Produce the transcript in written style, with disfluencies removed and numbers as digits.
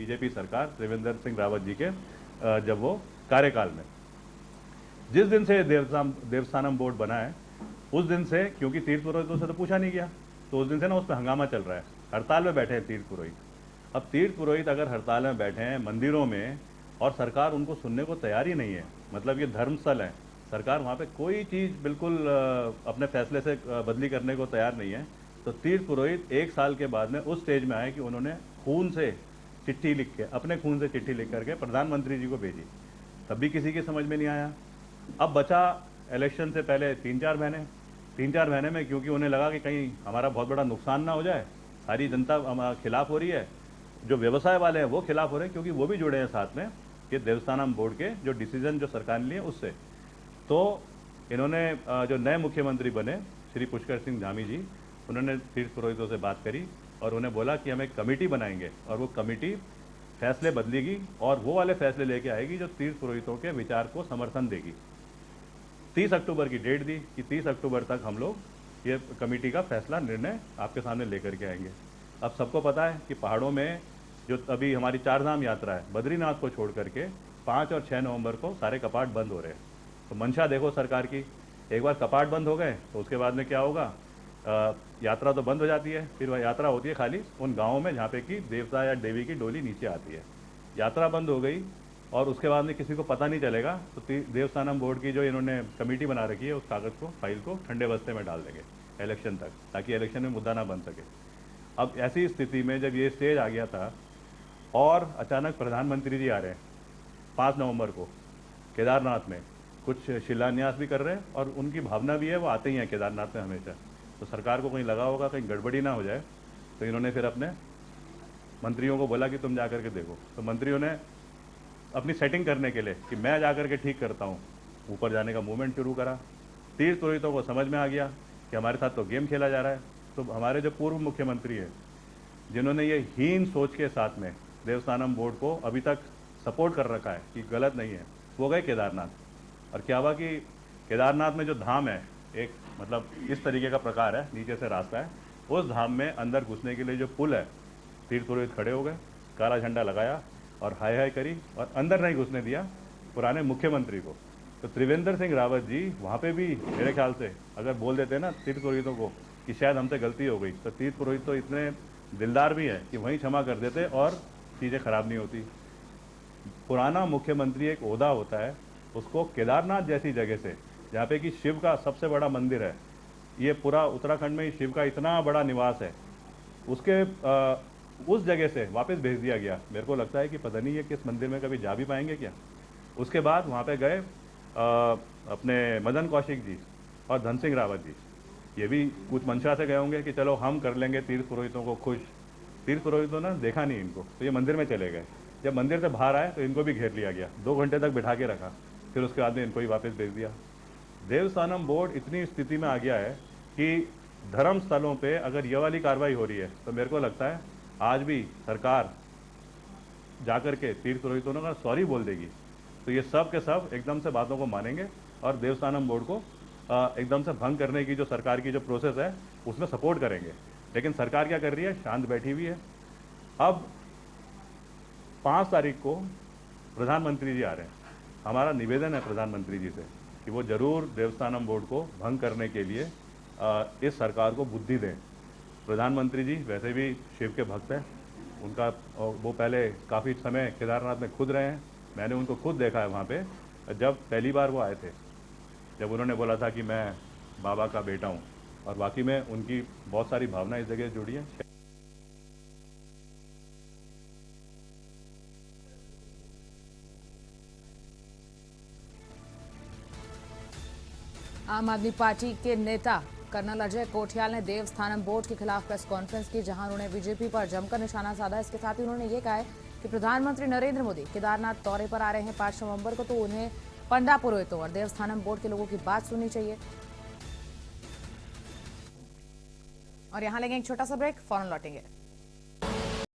BJP सरकार त्रिवेंद्र सिंह रावत जी के जब वो कार्यकाल में, जिस दिन से देवस्थानम बोर्ड बना है उस दिन से, क्योंकि तीर्थ पुरोहितों से तो पूछा नहीं गया, तो उस दिन से ना उस पर हंगामा चल रहा है, हड़ताल में बैठे हैं तीर्थ पुरोहित। अब तीर्थ पुरोहित अगर हड़ताल में बैठे हैं मंदिरों में और सरकार उनको सुनने को तैयार ही नहीं है, मतलब ये धर्मस्थल है, सरकार वहाँ पे कोई चीज़ बिल्कुल अपने फैसले से बदली करने को तैयार नहीं है, तो तीर्थ पुरोहित 1 साल के बाद में उस स्टेज में आए कि उन्होंने खून से चिट्ठी लिख के, अपने खून से चिट्ठी लिख करके प्रधानमंत्री जी को भेजी, तब भी किसी की समझ में नहीं आया। अब बचा इलेक्शन से पहले 3-4 महीने में, क्योंकि उन्हें लगा कि कहीं हमारा बहुत बड़ा नुकसान ना हो जाए, सारी जनता खिलाफ हो रही है, जो व्यवसाय वाले हैं वो खिलाफ हो रहे हैं, क्योंकि वो भी जुड़े हैं साथ में कि देवस्थानम बोर्ड के जो डिसीजन जो सरकार ने लिए उससे। तो इन्होंने जो नए मुख्यमंत्री बने श्री पुष्कर सिंह धामी जी, उन्होंने तीर्थ पुरोहितों से बात करी और उन्हें बोला कि हम एक कमेटी बनाएंगे और वो कमेटी फैसले बदलेगी और वो वाले फैसले लेके आएगी जो तीर्थ पुरोहितों के विचार को समर्थन देगी। 30 अक्टूबर की डेट दी कि 30 अक्टूबर तक हम लोग ये कमेटी का फैसला, निर्णय आपके सामने लेकर के आएंगे। अब सबको पता है कि पहाड़ों में जो अभी हमारी 4 धाम यात्रा है, बद्रीनाथ को छोड़ करके 5 और 6 नवंबर को सारे कपाट बंद हो रहे हैं। तो मंशा देखो सरकार की, एक बार कपाट बंद हो गए तो उसके बाद में क्या होगा, यात्रा तो बंद हो जाती है, फिर वह यात्रा होती है खाली उन गाँवों में जहाँ पे कि देवता या देवी की डोली नीचे आती है। यात्रा बंद हो गई और उसके बाद में किसी को पता नहीं चलेगा, तो देवस्थानम बोर्ड की जो इन्होंने कमेटी बना रखी है उस कागज़ को, फाइल को ठंडे बस्ते में डाल देंगे इलेक्शन तक, ताकि इलेक्शन में मुद्दा ना बन सके। अब ऐसी स्थिति में जब ये स्टेज आ गया था और अचानक प्रधानमंत्री जी आ रहे हैं 5 नवंबर को केदारनाथ में, कुछ शिलान्यास भी कर रहे हैं और उनकी भावना भी है, वो आते ही हैं केदारनाथ में हमेशा, तो सरकार को कहीं लगा होगा कहीं गड़बड़ी ना हो जाए, तो इन्होंने फिर अपने मंत्रियों को बोला कि तुम जा कर के देखो। तो मंत्रियों ने अपनी सेटिंग करने के लिए कि मैं जा कर के ठीक करता हूँ, ऊपर जाने का मूवमेंट शुरू करा। तीर्थ पुरोहितों को समझ में आ गया कि हमारे साथ तो गेम खेला जा रहा है, तो हमारे जो पूर्व मुख्यमंत्री है जिन्होंने ये हीन सोच के साथ में देवस्थानम बोर्ड को अभी तक सपोर्ट कर रखा है कि गलत नहीं है, वो गए केदारनाथ। और क्या हुआ कि केदारनाथ में जो धाम है, एक मतलब इस तरीके का प्रकार है, नीचे से रास्ता है, उस धाम में अंदर घुसने के लिए जो पुल है, तीर्थ पुरोहित खड़े हो गए, काला झंडा लगाया और हाय हाय करी और अंदर नहीं घुसने दिया पुराने मुख्यमंत्री को। तो त्रिवेंद्र सिंह रावत जी वहाँ पे भी मेरे ख्याल से अगर बोल देते ना तीर्थ पुरोहितों को कि शायद हमसे गलती हो गई, तो तीर्थ पुरोहित तो इतने दिलदार भी हैं कि वहीं क्षमा कर देते और चीज़ें खराब नहीं होती। पुराना मुख्यमंत्री एक ओहदा होता है, उसको केदारनाथ जैसी जगह से, जहाँ पे कि शिव का सबसे बड़ा मंदिर है, ये पूरा उत्तराखंड में शिव का इतना बड़ा निवास है, उसके उस जगह से वापस भेज दिया गया। मेरे को लगता है कि पता नहीं ये किस मंदिर में कभी जा भी पाएंगे क्या। उसके बाद वहाँ पे गए अपने मदन कौशिक जी और धन सिंह रावत जी, ये भी कुछ मंशा से गए होंगे कि चलो हम कर लेंगे तीर्थ पुरोहितों को खुश। तीर्थ पुरोहितों ने देखा नहीं इनको, तो ये मंदिर में चले गए। जब मंदिर से बाहर आए तो इनको भी घेर लिया गया, 2 घंटे तक बिठा के रखा, फिर उसके बाद में इनको ही वापस भेज दिया। देवस्थानम बोर्ड इतनी स्थिति में आ गया है कि धर्म स्थलों पे अगर ये वाली कार्रवाई हो रही है, तो मेरे को लगता है आज भी सरकार जाकर के तीर्थ पुरोहितों का सॉरी बोल देगी, तो ये सब के सब एकदम से बातों को मानेंगे और देवस्थानम बोर्ड को एकदम से भंग करने की जो सरकार की जो प्रोसेस है उसमें सपोर्ट करेंगे। लेकिन सरकार क्या कर रही है, शांत बैठी हुई है। अब 5 तारीख को प्रधानमंत्री जी आ रहे हैं, हमारा निवेदन है प्रधानमंत्री जी से कि वो ज़रूर देवस्थानम बोर्ड को भंग करने के लिए इस सरकार को बुद्धि दें। प्रधानमंत्री जी वैसे भी शिव के भक्त हैं, उनका वो पहले काफ़ी समय केदारनाथ में खुद रहे हैं, मैंने उनको खुद देखा है वहाँ पे। जब पहली बार वो आए थे, जब उन्होंने बोला था कि मैं बाबा का बेटा हूँ, और वाकई में उनकी बहुत सारी भावना इस जगह जुड़ी है। आम आदमी पार्टी के नेता कर्नल अजय कोठियाल ने देवस्थानम बोर्ड के खिलाफ प्रेस कॉन्फ्रेंस की, जहां उन्होंने बीजेपी पर जमकर निशाना साधा। इसके साथ ही उन्होंने ये कहा है कि प्रधानमंत्री नरेंद्र मोदी केदारनाथ दौरे पर आ रहे हैं 5 नवंबर को, तो उन्हें पंडा पुरोहितों और देवस्थानम बोर्ड के लोगों की बात सुननी चाहिए। और यहां लेंगे एक छोटा सा ब्रेक, फौरन लौटेंगे।